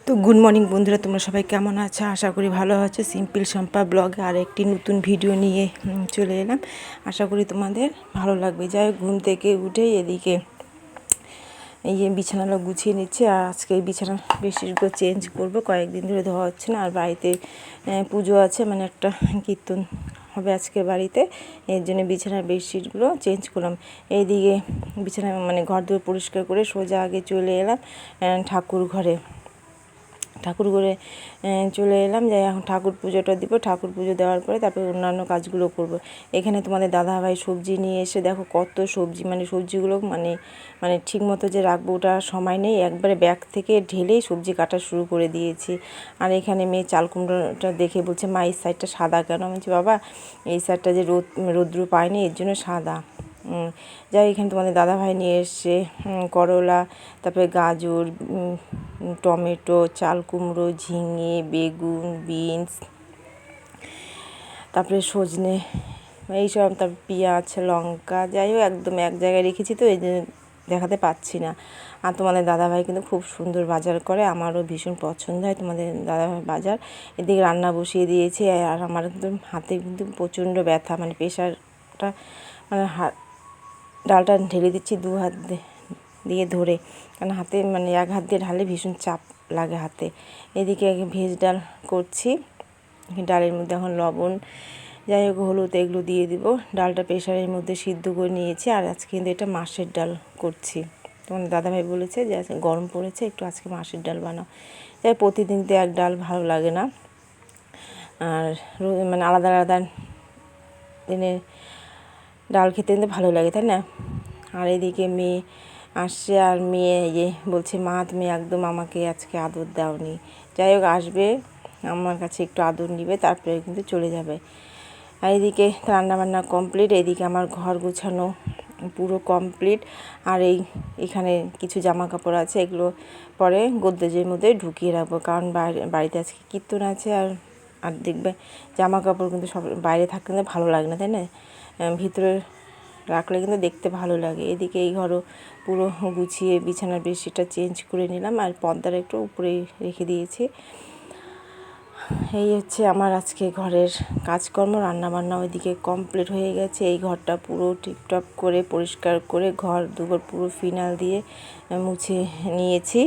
তো good morning বন্ধুরা, তোমরা সবাই কেমন আছো? আশা করি ভালো আছো। সিম্পল শম্পা ব্লগে আর একটি নতুন ভিডিও নিয়ে চলে এলাম। আশা করি তোমাদের ভালো লাগবে। যাই হোক, ঘুম থেকে উঠে এদিকে এই যে বিছানাটা গুছিয়ে নিচ্ছে। আর আজকে এই বিছানা বেডশিটগুলো চেঞ্জ করবো, কয়েকদিন ধরে ধোয়া হচ্ছে না। আর বাড়িতে পুজো আছে, মানে একটা কীর্তন হবে আজকের বাড়িতে, এর জন্য বিছানার বেডশিটগুলো চেঞ্জ করলাম। এইদিকে বিছানা মানে ঘর দূর পরিষ্কার করে সোজা আগে চলে এলাম ঠাকুর ঘরে চলে এলাম। যাই এখন ঠাকুর পুজোটা দিব। ঠাকুর পুজো দেওয়ার পরে তারপরে অন্যান্য কাজগুলো করব। এখানে তোমাদের দাদাভাই সবজি নিয়ে এসে দেখো কত সবজি, মানে সবজিগুলো মানে ঠিক মতো যে রাখবো ওটা সময় নেই, একবারে ব্যাগ থেকে ঢেলেই সবজি কাটা শুরু করে দিয়েছি। আর এখানে মেয়ে চাল কুমড়োটা দেখে বলছে, মা এই সাইডটা সাদা কেন? আমি বলছি, বাবা এই সাইডটা যে রৌদ্র পায়নি এর জন্য সাদা। যাই এখানে তোমাদের দাদাভাই নিয়ে এসছে করলা, তারপরে গাজর, টমেটো, চাল কুমড়ো, ঝিঙে, বেগুন, বিনস, তারপরে সজনে, এইসব, তারপর পেঁয়াজ, লঙ্কা। যাই হোক একদম এক জায়গায় রেখেছি তো এই জন্য দেখাতে পাচ্ছি না। আর তোমাদের দাদাভাই কিন্তু খুব সুন্দর বাজার করে, আমারও ভীষণ পছন্দ হয় তোমাদের দাদাভাই বাজার। এদিকে রান্না বসিয়ে দিয়েছে। আর আমার কিন্তু হাতে কিন্তু প্রচণ্ড ব্যথা, মানে প্রেশারটা, মানে ডালটা ঢেলে দিচ্ছি দু হাত দিয়ে ধরে, কারণ হাতে মানে এক হাত দিয়ে ঢালে ভীষণ চাপ লাগে হাতে। এদিকে ভেজ ডাল করছি, ডালের মধ্যে এখন লবণ, যাই হোক হলুদ এগুলো দিয়ে দিব। ডালটা প্রেশারের মধ্যে সিদ্ধ করে নিয়েছি। আর আজকে কিন্তু এটা মাছের ডাল করছি। তোমার দাদাভাই বলেছে যে গরম পড়েছে, একটু আজকে মাছের ডাল বানাও। যাই প্রতিদিন তো এক ডাল ভালো লাগে না, আর মানে আলাদা আলাদা দিনে ডাল খেতে কিন্তু ভালো লাগে, তাই না? আর এদিকে মেয়ে আসছে, আর মেয়ে বলছে, মা তুমি একদম আমাকে আজকে আদর দাওনি। যাই হোক আসবে, আমার কাছে একটু আদর নিবে, তারপরে কিন্তু চলে যাবে। আর এদিকে রান্নাবান্না কমপ্লিট। এদিকে আমার ঘর গোছানো পুরো কমপ্লিট। আর এখানে কিছু জামা কাপড় আছে, এগুলো পরে গোদরেজের মধ্যে ঢুকিয়ে রাখবো, কারণ বাড়িতে আজকে কীর্তন আছে। আর দেখবে জামা কাপড় কিন্তু সব বাইরে থাকতে কিন্তু ভালো লাগে না, তাই না? ভিতরে রাখলে কিন্তু দেখতে ভালো লাগে। এদিকে এই ঘরও পুরো গুছিয়ে বিছানার বেডশিটটা চেঞ্জ করে নিলাম, আর পর্দাটা একটু উপরে রেখে দিয়েছি। এই হচ্ছে আমার আজকে ঘরের কাজকর্ম। রান্নাবান্না ওইদিকে কমপ্লিট হয়ে গেছে। এই ঘরটা পুরো টিপটপ করে পরিষ্কার করে ঘর দুবার পুরো ফিনাইল দিয়ে মুছে নিয়েছি।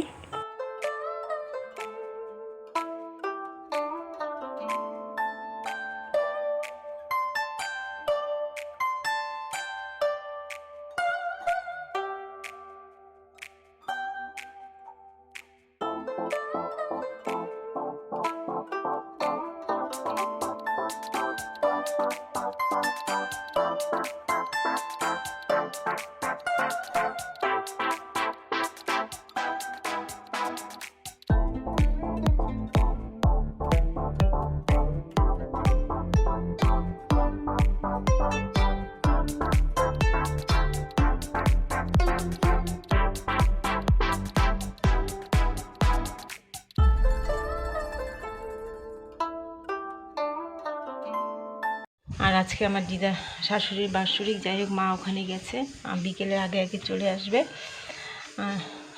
আর আজকে আমার দিদা শাশুড়ির বাৎসরিক, যাই হোক মা ওখানে গেছে, বিকেলের আগে আগে চলে আসবে।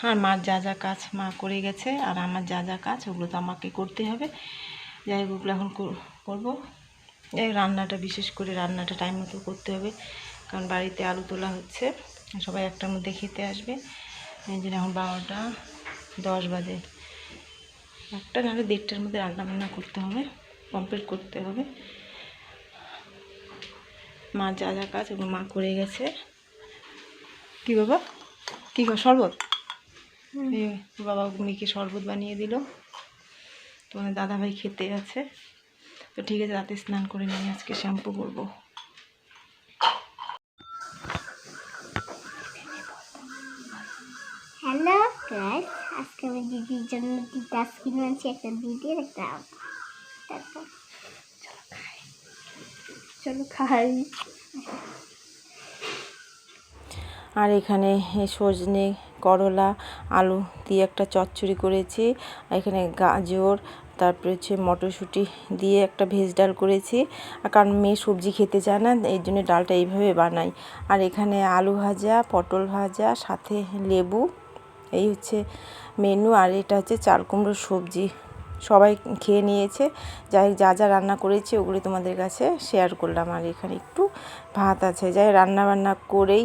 আর মার যা যা কাজ মা করে গেছে, আর আমার যা যা কাজ ওগুলো তো আমাকে করতে হবে। যাই হোক ওগুলো এখন করবো। যাই হোক রান্নাটা, বিশেষ করে রান্নাটা টাইম মতো করতে হবে, কারণ বাড়িতে আলু তোলা হচ্ছে, সবাই একটার মধ্যে খেতে আসবে। এই জন্য এখন 12:10 বাজে, একটা নাহলে 1:30টার মধ্যে রান্নাবান্না করতে হবে, কমপ্লিট করতে হবে। মা যা যা কাজ ওগুলো মা করে গেছে। কি বাবা, কী কর শরবত? বাবা মেয়েকে শরবত বানিয়ে দিল। তোমাদের দাদাভাই খেতে আছে। তো ঠিক আছে, রাতে স্নান করে নিয়ে আজকে শ্যাম্পু করবো। হ্যালো গাইস, আজকে আমি দিদির জন্য দিদা কিনে আনছি একটা দিদির একটা। তারপর চলো খাই। আর এখানে সজনে, করলা, আলু দিয়ে একটা চচ্চড়ি করেছি। এখানে গাজর, তারপরে হচ্ছে মটরশুঁটি দিয়ে একটা ভেজ ডাল করেছি। কারণ মেয়ে সবজি খেতে চায় না, এই জন্য ডালটা এইভাবে বানাই। আর এখানে আলু ভাজা, পটল ভাজা, সাথে লেবু, এই হচ্ছে মেনু। আর এটা হচ্ছে চাল কুমড়োর সবজি। সবাই খেয়ে নিয়েছে। যাই হোক, যা যা রান্না করেছি ওগুলি তোমাদের কাছে শেয়ার করলাম। আর এখানে একটু ভাত আছে। যাই রান্না বান্না করেই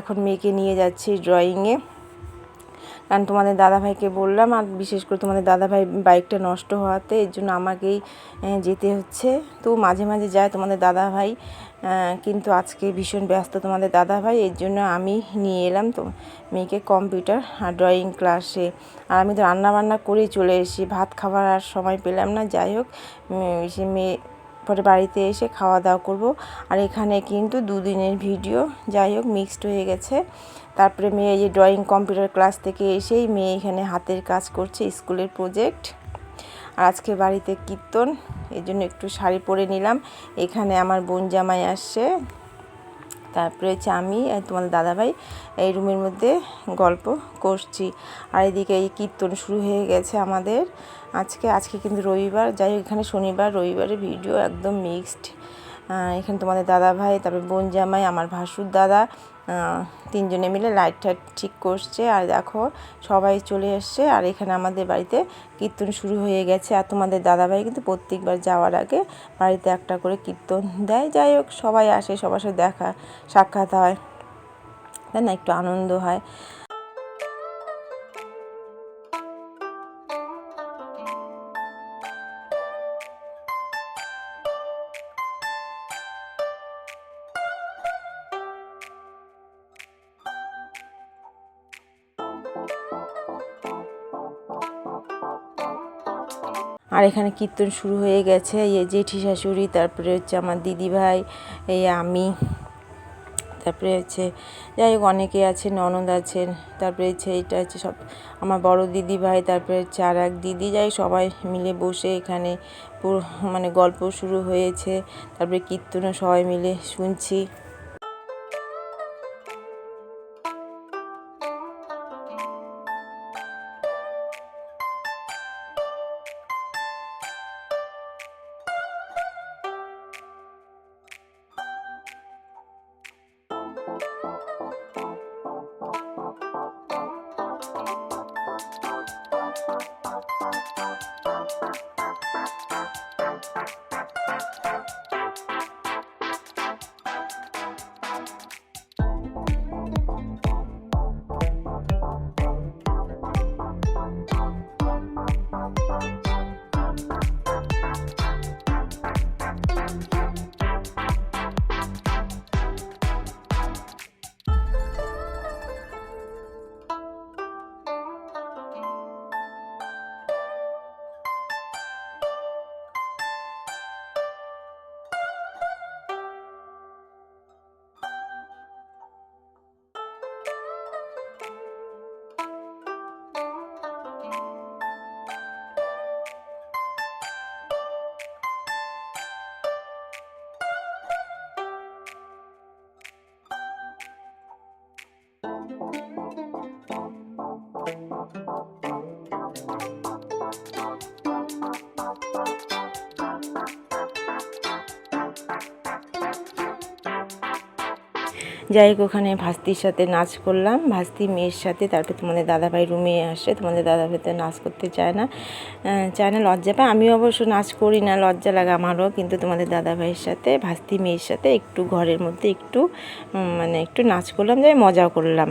এখন মেয়েকে নিয়ে যাচ্ছি ড্রয়িংয়ে। কারণ তোমাদের দাদাভাইকে বললাম, আর বিশেষ করে তোমাদের দাদাভাই বাইকটা নষ্ট হওয়াতে এর জন্য আমাকেই যেতে হচ্ছে। তো মাঝে মাঝে যায় তোমাদের দাদাভাই, কিন্তু আজকে ভীষণ ব্যস্ত তোমাদের দাদাভাই, এর জন্য আমি নিয়ে এলাম তো মেয়েকে কম্পিউটার আর ড্রয়িং ক্লাসে। আর আমি তো রান্নাবান্না করেই চলে এসেছি, ভাত খাবার আর সময় পেলাম না। যাই হোক, সে মেয়ে পরে বাড়িতে এসে খাওয়া দাওয়া করব। আর এখানে কিন্তু 2 দিনের ভিডিও যাই হোক মিক্সড হয়ে গেছে। তারপরে মেয়ে এই যে ড্রয়িং কম্পিউটার ক্লাস থেকে এসেই মেয়ে এখানে হাতের কাজ করছে, স্কুলের প্রজেক্ট। আর আজকে বাড়িতে কীর্তন, এই জন্য একটু শাড়ি পরে নিলাম। এখানে আমার বোন জামাই আসছে, তারপরে হচ্ছে আমি আর তোমাদের দাদাভাই এই রুমের মধ্যে গল্প করছি। আর এদিকে এই কীর্তন শুরু হয়ে গেছে আমাদের আজকে কিন্তু রবিবার। যাই হোক, এখানে শনিবার রবিবারের ভিডিও একদম মিক্সড। এখানে তোমাদের দাদাভাই, তারপরে বোন জামাই, আমার ভাসুর দাদা, 3 জনে মিলে লাইট টাইট ঠিক করছে। আর দেখো সবাই চলে এসছে। আর এখানে আমাদের বাড়িতে কীর্তন শুরু হয়ে গেছে। আর তোমাদের দাদাভাই কিন্তু প্রত্যেকবার যাওয়ার আগে বাড়িতে একটা করে কীর্তন দেয়। যাই হোক, সবাই আসে, সবার সাথে দেখা সাক্ষাৎ হয়, তাই না, একটু আনন্দ হয়। আর এখানে কীর্তন শুরু হয়ে গেছে। এই জেঠি শাশুড়ি, তারপরে হচ্ছে আমার দিদিভাই, এই আমি, তারপরে হচ্ছে যাই হোক অনেকে আছে, ননদ আছেন, তারপরে হচ্ছে এটা হচ্ছে সব আমার বড় দিদিভাই, তারপরে হচ্ছে আর এক দিদি। যাই সবাই মিলে বসে এখানে পুরো মানে গল্প শুরু হয়েছে। তারপরে কীর্তনও সবাই মিলে শুনছি। যাই হোক, ওখানে ভাস্তির সাথে নাচ করলাম, ভাস্তি মেয়ের সাথে। তারপর তোমাদের দাদাভাই রুমে আসে, তোমাদের দাদাভাই তো নাচ করতে চায় না, লজ্জা পায়। আমিও অবশ্য নাচ করি না, লজ্জা লাগে আমারও। কিন্তু তোমাদের দাদাভাইয়ের সাথে, ভাস্তি মেয়ের সাথে একটু ঘরের মধ্যে একটু মানে একটু নাচ করলাম, যাই মজাও করলাম।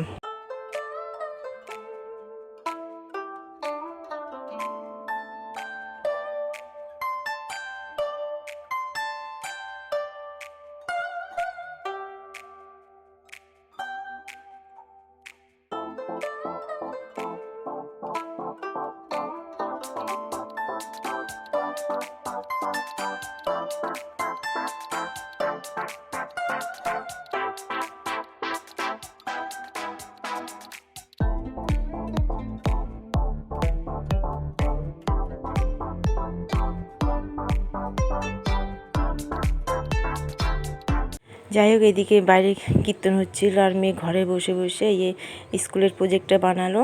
যাই হোক, এদিকে বাইরে কীর্তন হচ্ছিল আর মেয়ে ঘরে বসে বসে স্কুলের প্রজেক্টটা বানালো।